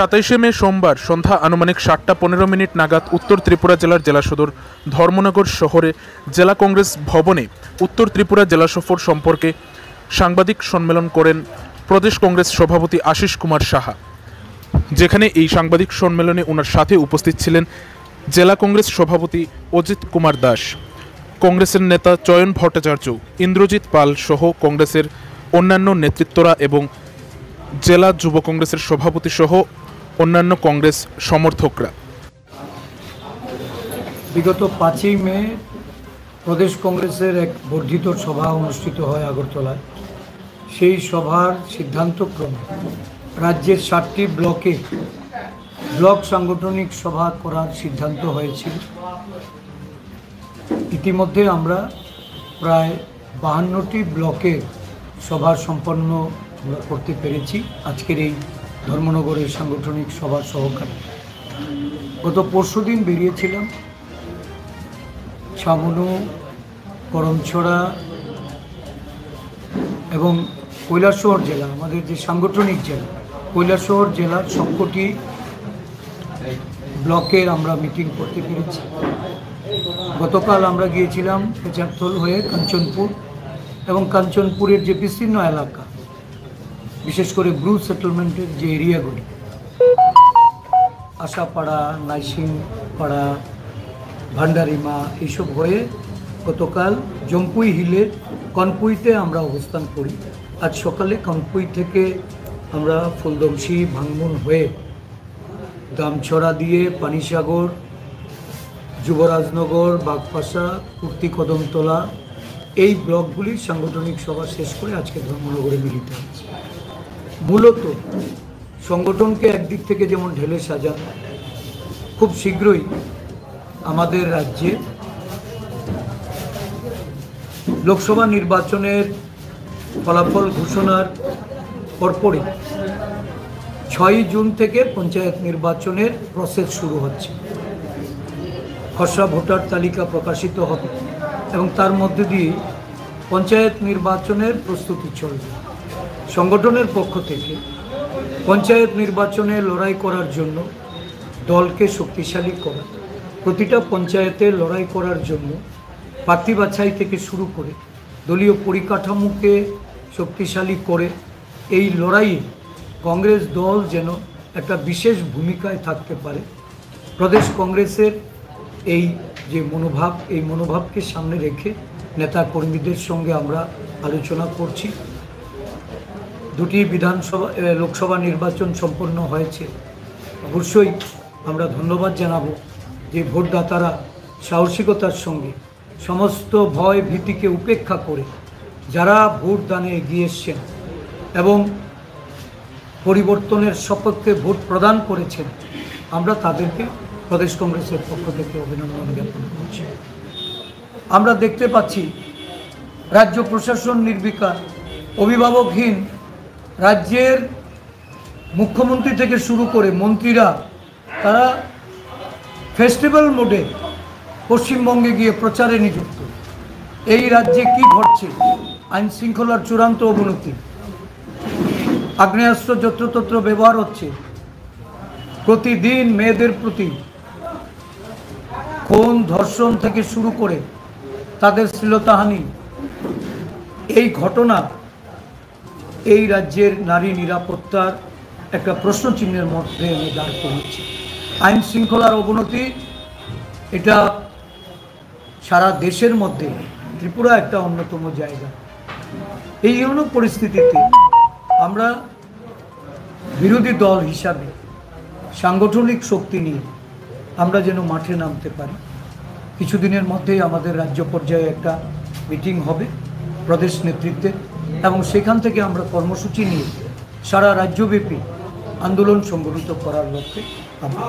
27শে মে সোমবার সন্ধ্যা আনুমানিক 7:15 নাগাদ উত্তর ত্রিপুরা জেলার জেলা সদর ধর্মনগর শহরে জেলা কংগ্রেস ভবনে উত্তর ত্রিপুরা জেলা সফর সম্পর্কে সাংবাদিক সম্মেলন করেন প্রদেশ কংগ্রেস সভাপতি আশিস কুমার সাহা। যেখানে এই সাংবাদিক সম্মেলনে ওনার সাথে উপস্থিত ছিলেন জেলা কংগ্রেস সভাপতি অজিত কুমার দাস, কংগ্রেসের নেতা চয়ন ভট্টাচার্য, ইন্দ্রজিৎ পাল সহ কংগ্রেসের অন্যান্য নেতৃত্বরা এবং জেলা যুব কংগ্রেসের সভাপতি সহ অন্যান্য কংগ্রেস সমর্থকরা। বিগত 5ই মে প্রদেশ কংগ্রেসের এক বর্ধিত সভা অনুষ্ঠিত হয় আগরতলায়। সেই সভার সিদ্ধান্তক্রমে রাজ্যের 7টি ব্লকে ব্লক সাংগঠনিক সভা করার সিদ্ধান্ত হয়েছিল। ইতিমধ্যে আমরা প্রায় 52টি ব্লকে সভা সম্পন্ন করতে পেরেছি আজকের এই ধর্মনগরের সাংগঠনিক সভার সহকারে। গত পরশুদিন বেরিয়েছিলাম ছামনু, করমছড়া এবং কৈলাসহর জেলা, আমাদের যে সাংগঠনিক জেলা কৈলাসহর জেলার সবকটি ব্লকের আমরা মিটিং করতে পেরেছি। গতকাল আমরা গিয়েছিলাম পেচারথল হয়ে কাঞ্চনপুর এবং কাঞ্চনপুরের যে বিস্তীর্ণ এলাকা, বিশেষ করে ব্লু সেটেলমেন্টের যে এরিয়াগুলি আশাপাড়া, নাইসিংপাড়া, ভান্ডারিমা এইসব হয়ে গতকাল জম্পুই হিলের কনপুইতে আমরা অবস্থান করি। আজ সকালে কনপুই থেকে আমরা ফুলদমশি, ভাঙমুন হয়ে দামছড়া দিয়ে পানিসাগর, যুবরাজনগর, বাগপাশা, কুর্তি কদমতলা এই ব্লকগুলির সাংগঠনিক সভা শেষ করে আজকে ধর্মনগরে মিলিত হচ্ছে। মূলত সংগঠনকে একদিক থেকে যেমন ঢেলে সাজানো, খুব শীঘ্রই আমাদের রাজ্যে লোকসভা নির্বাচনের ফলাফল ঘোষণার পরপরই 6ই জুন থেকে পঞ্চায়েত নির্বাচনের প্রসেস শুরু হচ্ছে। খসড়া ভোটার তালিকা প্রকাশিত হবে এবং তার মধ্যে দিয়ে পঞ্চায়েত নির্বাচনের প্রস্তুতি চলবে। সংগঠনের পক্ষ থেকে পঞ্চায়েত নির্বাচনে লড়াই করার জন্য দলকে শক্তিশালী করা, প্রতিটা পঞ্চায়েতে লড়াই করার জন্য প্রার্থী বাছাই থেকে শুরু করে দলীয় পরিকাঠামোকে শক্তিশালী করে এই লড়াইয়ে কংগ্রেস দল যেন একটা বিশেষ ভূমিকায় থাকতে পারে। প্রদেশ কংগ্রেসের এই যে মনোভাব, এই মনোভাবকে সামনে রেখে নেতা কর্মীদের সঙ্গে আমরা আলোচনা করছি। 2টি লোকসভা নির্বাচন সম্পন্ন হয়েছে। অবশ্যই আমরা ধন্যবাদ জানাবো যে ভোটদাতারা সাহসিকতার সঙ্গে সমস্ত ভয় ভীতিকে উপেক্ষা করে যারা ভোট দানে এগিয়ে এসছেন এবং পরিবর্তনের সপক্ষে ভোট প্রদান করেছেন, আমরা তাদেরকে প্রদেশ কংগ্রেসের পক্ষ থেকে অভিনন্দন জ্ঞাপন করছি। আমরা দেখতে পাচ্ছি রাজ্য প্রশাসন নির্বিকার, অভিভাবকহীন, রাজ্যের মুখ্যমন্ত্রী থেকে শুরু করে মন্ত্রীরা তারা ফেস্টিভ্যাল মোডে পশ্চিমবঙ্গে গিয়ে প্রচারে নিযুক্ত। এই রাজ্যে কি ঘটছে? আইন শৃঙ্খলার চূড়ান্ত অবনতি, আগ্নেয়াস্ত্র যত্রতত্র ব্যবহার হচ্ছে, প্রতিদিন মেয়েদের প্রতি খুন, ধর্ষণ থেকে শুরু করে তাদের শ্লীলতাহানি, এই ঘটনা এই রাজ্যের নারী নিরাপত্তার একটা প্রশ্নচিহ্নের মধ্যে এনে দাঁড় করিয়েছে। আইন শৃঙ্খলার অবনতি, এটা সারা দেশের মধ্যে ত্রিপুরা একটা অন্যতম জায়গা। এই ধরনের পরিস্থিতিতে আমরা বিরোধী দল হিসাবে সাংগঠনিক শক্তি নিয়ে আমরা যেন মাঠে নামতে পারি। কিছুদিনের মধ্যেই আমাদের রাজ্য পর্যায়ে একটা মিটিং হবে প্রদেশ নেতৃত্বে এবং সেখান থেকে আমরা কর্মসূচি নিয়ে সারা রাজ্যব্যাপী আন্দোলন সংগঠিত করার লক্ষ্যে আমরা